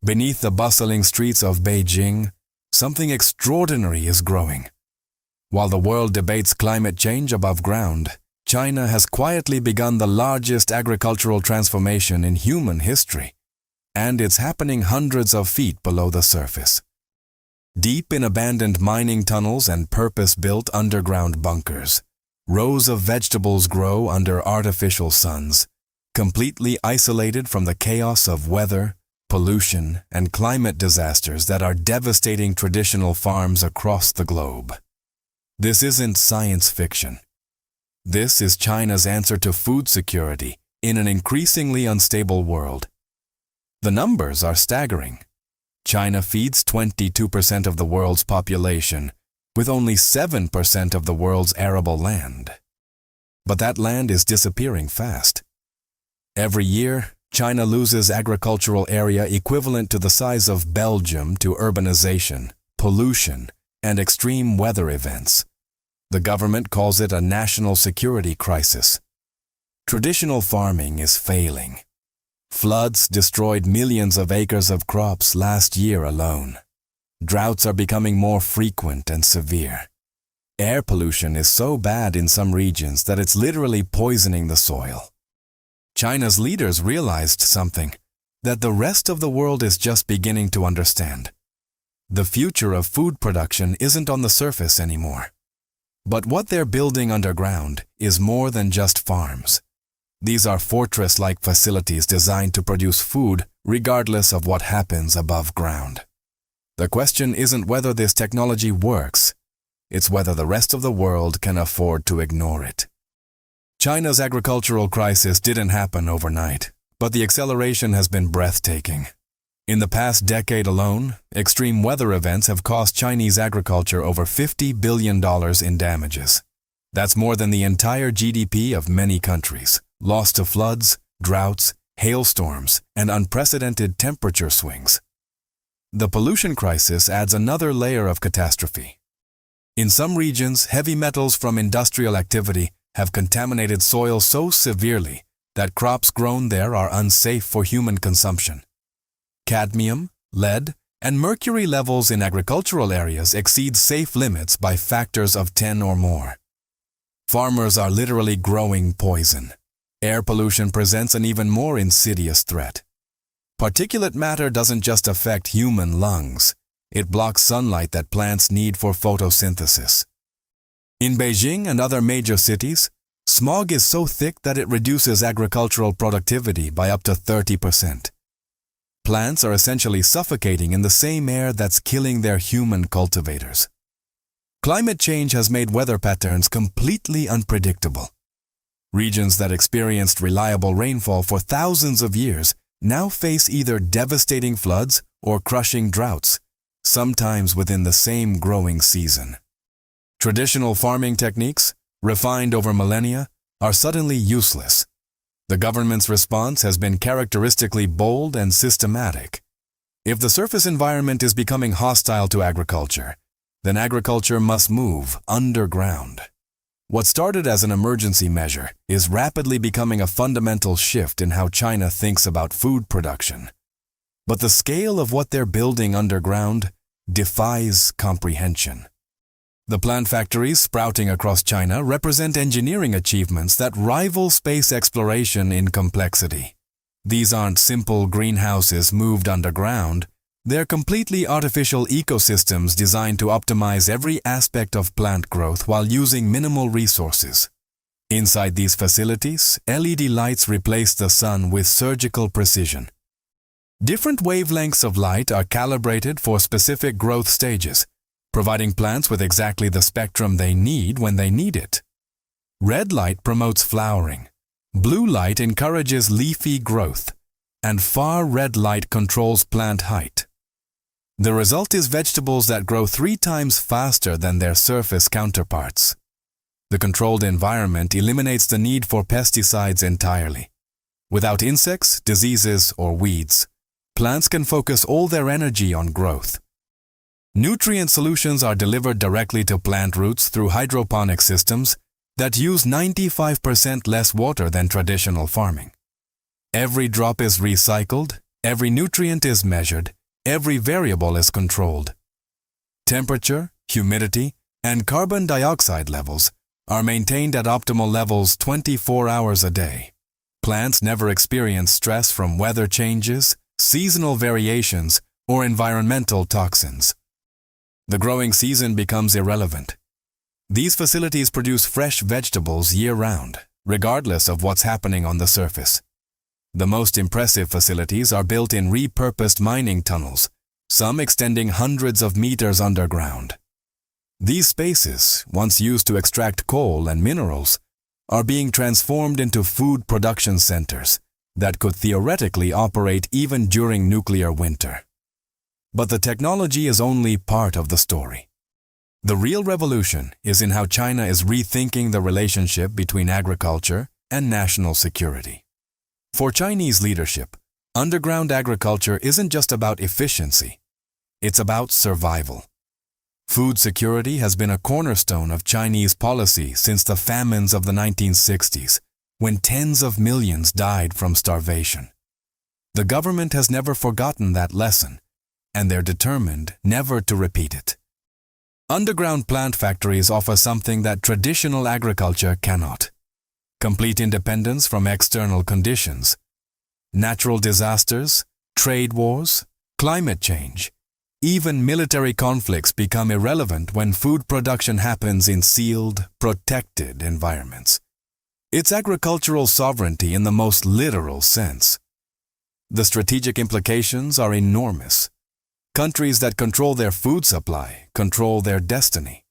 Beneath the bustling streets of Beijing, something extraordinary is growing. While the world debates climate change above ground, China has quietly begun the largest agricultural transformation in human history, and it's happening hundreds of feet below the surface. Deep in abandoned mining tunnels and purpose-built underground bunkers, rows of vegetables grow under artificial suns, completely isolated from the chaos of weather, pollution, and climate disasters that are devastating traditional farms across the globe. This isn't science fiction. This is China's answer to food security in an increasingly unstable world. The numbers are staggering. China feeds 22% of the world's population, with only 7% of the world's arable land. But that land is disappearing fast. Every year, China loses agricultural area equivalent to the size of Belgium to urbanization, pollution, and extreme weather events. The government calls it a national security crisis. Traditional farming is failing. Floods destroyed millions of acres of crops last year alone. Droughts are becoming more frequent and severe. Air pollution is so bad in some regions that it's literally poisoning the soil. China's leaders realized something that the rest of the world is just beginning to understand. The future of food production isn't on the surface anymore. But what they're building underground is more than just farms. These are fortress-like facilities designed to produce food regardless of what happens above ground. The question isn't whether this technology works, it's whether the rest of the world can afford to ignore it. China's agricultural crisis didn't happen overnight, but the acceleration has been breathtaking. In the past decade alone, extreme weather events have cost Chinese agriculture over $50 billion in damages. That's more than the entire GDP of many countries, lost to floods, droughts, hailstorms, and unprecedented temperature swings. The pollution crisis adds another layer of catastrophe. In some regions, heavy metals from industrial activity have contaminated soil so severely that crops grown there are unsafe for human consumption. Cadmium, lead, and mercury levels in agricultural areas exceed safe limits by factors of 10 or more. Farmers are literally growing poison. Air pollution presents an even more insidious threat. Particulate matter doesn't just affect human lungs, it blocks sunlight that plants need for photosynthesis. In Beijing and other major cities, smog is so thick that it reduces agricultural productivity by up to 30%. Plants are essentially suffocating in the same air that's killing their human cultivators. Climate change has made weather patterns completely unpredictable. Regions that experienced reliable rainfall for thousands of years now face either devastating floods or crushing droughts, sometimes within the same growing season. Traditional farming techniques, refined over millennia, are suddenly useless. The government's response has been characteristically bold and systematic. If the surface environment is becoming hostile to agriculture, then agriculture must move underground. What started as an emergency measure is rapidly becoming a fundamental shift in how China thinks about food production. But the scale of what they're building underground defies comprehension. The plant factories sprouting across China represent engineering achievements that rival space exploration in complexity. These aren't simple greenhouses moved underground. They're completely artificial ecosystems designed to optimize every aspect of plant growth while using minimal resources. Inside these facilities, LED lights replace the sun with surgical precision. Different wavelengths of light are calibrated for specific growth stages, providing plants with exactly the spectrum they need when they need it. Red light promotes flowering, blue light encourages leafy growth, and far red light controls plant height. The result is vegetables that grow 3 times faster than their surface counterparts. The controlled environment eliminates the need for pesticides entirely. Without insects, diseases, or weeds, plants can focus all their energy on growth. Nutrient solutions are delivered directly to plant roots through hydroponic systems that use 95% less water than traditional farming. Every drop is recycled, Every nutrient is measured, every variable is controlled. Temperature, humidity, and carbon dioxide levels are maintained at optimal levels 24 hours a day. Plants never experience stress from weather changes, seasonal variations, or environmental toxins. The growing season becomes irrelevant. These facilities produce fresh vegetables year-round, regardless of what's happening on the surface. The most impressive facilities are built in repurposed mining tunnels, some extending hundreds of meters underground. These spaces, once used to extract coal and minerals, are being transformed into food production centers that could theoretically operate even during nuclear winter. But the technology is only part of the story. The real revolution is in how China is rethinking the relationship between agriculture and national security. For Chinese leadership, underground agriculture isn't just about efficiency, it's about survival. Food security has been a cornerstone of Chinese policy since the famines of the 1960s, when tens of millions died from starvation. The government has never forgotten that lesson, and they're determined never to repeat it. Underground plant factories offer something that traditional agriculture cannot: complete independence from external conditions. Natural disasters, trade wars, climate change, even military conflicts become irrelevant when food production happens in sealed, protected environments. It's agricultural sovereignty in the most literal sense. The strategic implications are enormous. Countries that control their food supply control their destiny.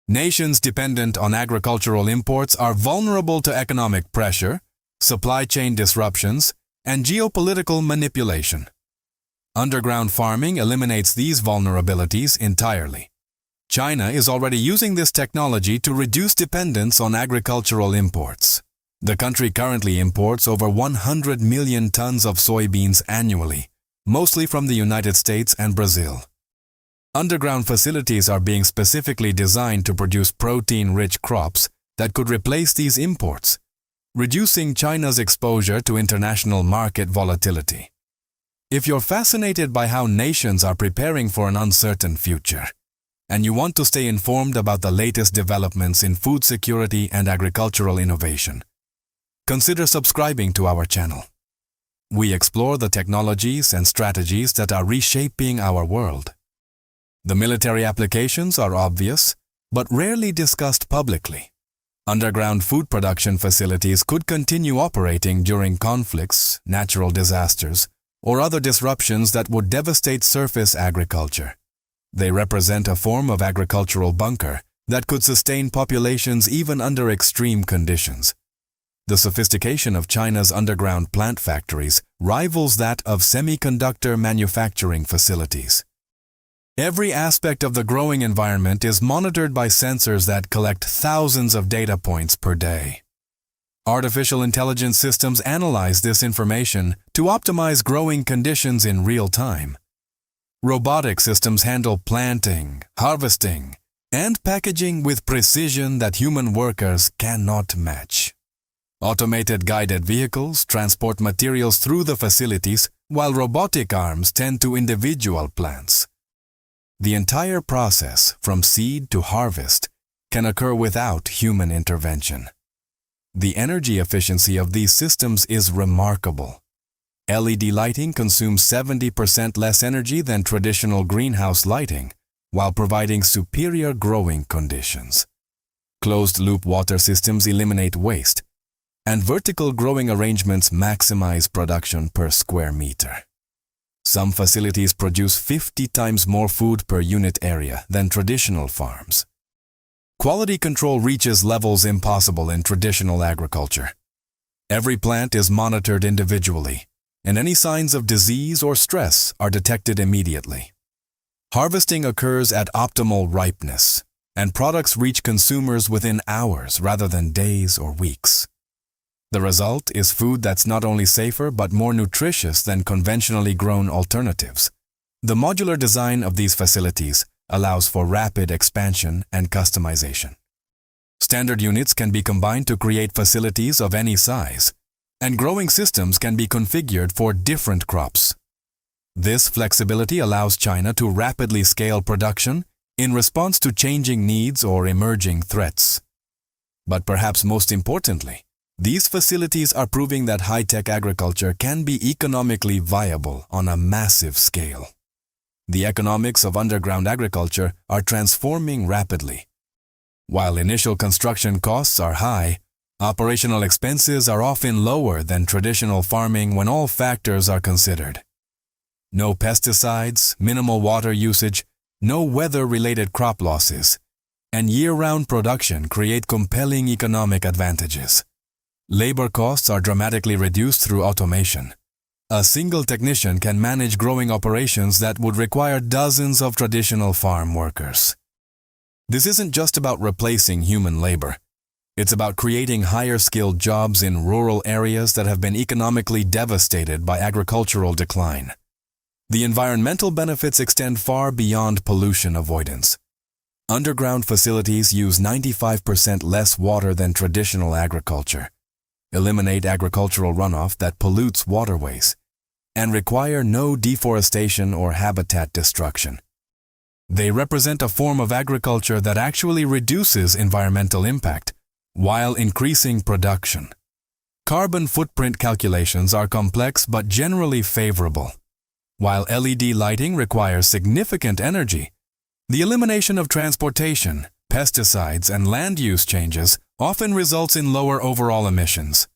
Nations dependent on agricultural imports are vulnerable to economic pressure, supply chain disruptions, and geopolitical manipulation. Underground farming eliminates these vulnerabilities entirely. China is already using this technology to reduce dependence on agricultural imports. The country currently imports over 100 million tons of soybeans annually, mostly from the United States and Brazil. Underground facilities are being specifically designed to produce protein-rich crops that could replace these imports, reducing China's exposure to international market volatility. If you're fascinated by how nations are preparing for an uncertain future, and you want to stay informed about the latest developments in food security and agricultural innovation, consider subscribing to our channel. We explore the technologies and strategies that are reshaping our world. The military applications are obvious, but rarely discussed publicly. Underground food production facilities could continue operating during conflicts, natural disasters, or other disruptions that would devastate surface agriculture. They represent a form of agricultural bunker that could sustain populations even under extreme conditions. The sophistication of China's underground plant factories rivals that of semiconductor manufacturing facilities. Every aspect of the growing environment is monitored by sensors that collect thousands of data points per day. Artificial intelligence systems analyze this information to optimize growing conditions in real time. Robotic systems handle planting, harvesting, and packaging with precision that human workers cannot match. Automated guided vehicles transport materials through the facilities, while robotic arms tend to individual plants. The entire process, from seed to harvest, can occur without human intervention. The energy efficiency of these systems is remarkable. LED lighting consumes 70% less energy than traditional greenhouse lighting, while providing superior growing conditions. Closed-loop water systems eliminate waste, and vertical growing arrangements maximize production per square meter. Some facilities produce 50 times more food per unit area than traditional farms. Quality control reaches levels impossible in traditional agriculture. Every plant is monitored individually, and any signs of disease or stress are detected immediately. Harvesting occurs at optimal ripeness, and products reach consumers within hours rather than days or weeks. The result is food that's not only safer but more nutritious than conventionally grown alternatives. The modular design of these facilities allows for rapid expansion and customization. Standard units can be combined to create facilities of any size, and growing systems can be configured for different crops, This flexibility allows China to rapidly scale production in response to changing needs or emerging threats. But perhaps most importantly, these facilities are proving that high-tech agriculture can be economically viable on a massive scale. The economics of underground agriculture are transforming rapidly. While initial construction costs are high, operational expenses are often lower than traditional farming when all factors are considered. No pesticides, minimal water usage, no weather-related crop losses, and year-round production create compelling economic advantages. Labor costs are dramatically reduced through automation. A single technician can manage growing operations that would require dozens of traditional farm workers. This isn't just about replacing human labor. It's about creating higher-skilled jobs in rural areas that have been economically devastated by agricultural decline. The environmental benefits extend far beyond pollution avoidance. Underground facilities use 95% less water than traditional agriculture, eliminate agricultural runoff that pollutes waterways, and require no deforestation or habitat destruction. They represent a form of agriculture that actually reduces environmental impact while increasing production. Carbon footprint calculations are complex but generally favorable. While LED lighting requires significant energy, the elimination of transportation, pesticides, and land use changes often results in lower overall emissions.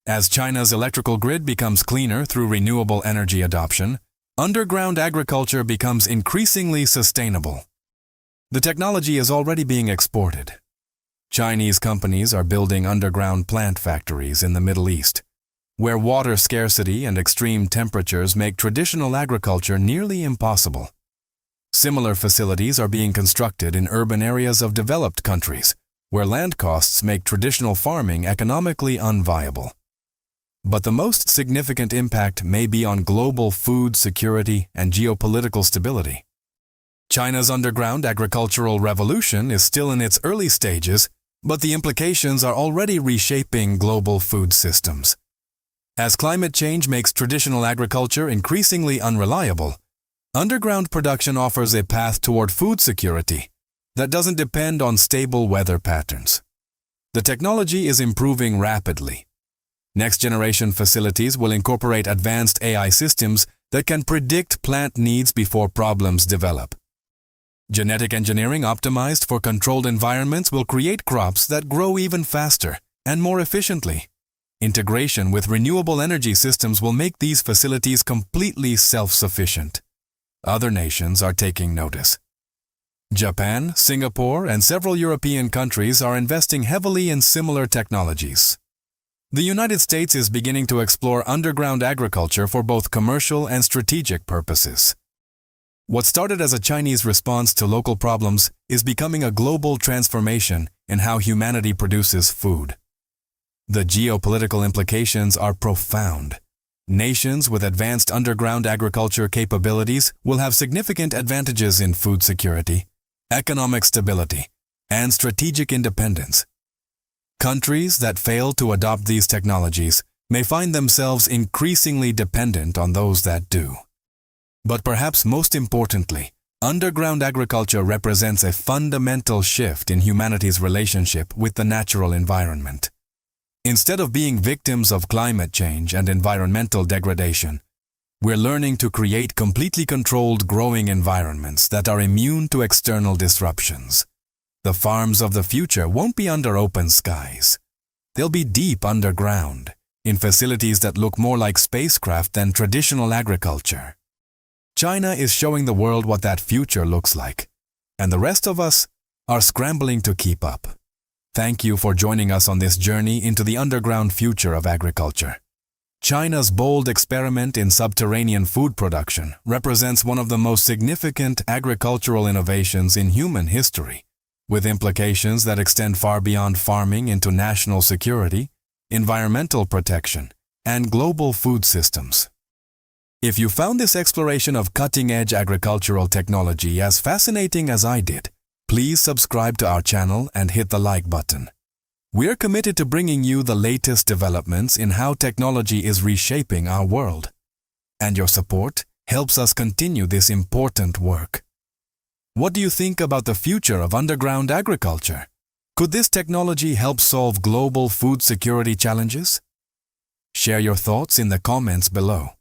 As China's electrical grid becomes cleaner through renewable energy adoption, underground agriculture becomes increasingly sustainable. The technology is already being exported. Chinese companies are building underground plant factories in the Middle East, where water scarcity and extreme temperatures make traditional agriculture nearly impossible. Similar facilities are being constructed in urban areas of developed countries, where land costs make traditional farming economically unviable. But the most significant impact may be on global food security and geopolitical stability. China's underground agricultural revolution is still in its early stages, but the implications are already reshaping global food systems. As climate change makes traditional agriculture increasingly unreliable, underground production offers a path toward food security that doesn't depend on stable weather patterns. The technology is improving rapidly. Next-generation facilities will incorporate advanced AI systems that can predict plant needs before problems develop. Genetic engineering optimized for controlled environments will create crops that grow even faster and more efficiently. Integration with renewable energy systems will make these facilities completely self-sufficient. Other nations are taking notice. Japan, Singapore, and several European countries are investing heavily in similar technologies. The United States is beginning to explore underground agriculture for both commercial and strategic purposes. What started as a Chinese response to local problems is becoming a global transformation in how humanity produces food. The geopolitical implications are profound. Nations with advanced underground agriculture capabilities will have significant advantages in food security, economic stability, and strategic independence. Countries that fail to adopt these technologies may find themselves increasingly dependent on those that do. But perhaps most importantly, underground agriculture represents a fundamental shift in humanity's relationship with the natural environment. Instead of being victims of climate change and environmental degradation, we're learning to create completely controlled growing environments that are immune to external disruptions. The farms of the future won't be under open skies. They'll be deep underground, in facilities that look more like spacecraft than traditional agriculture. China is showing the world what that future looks like, and the rest of us are scrambling to keep up. Thank you for joining us on this journey into the underground future of agriculture. China's bold experiment in subterranean food production represents one of the most significant agricultural innovations in human history, with implications that extend far beyond farming into national security, environmental protection, and global food systems. If you found this exploration of cutting-edge agricultural technology as fascinating as I did, please subscribe to our channel and hit the like button. We're committed to bringing you the latest developments in how technology is reshaping our world. And your support helps us continue this important work. What do you think about the future of underground agriculture? Could this technology help solve global food security challenges? Share your thoughts in the comments below.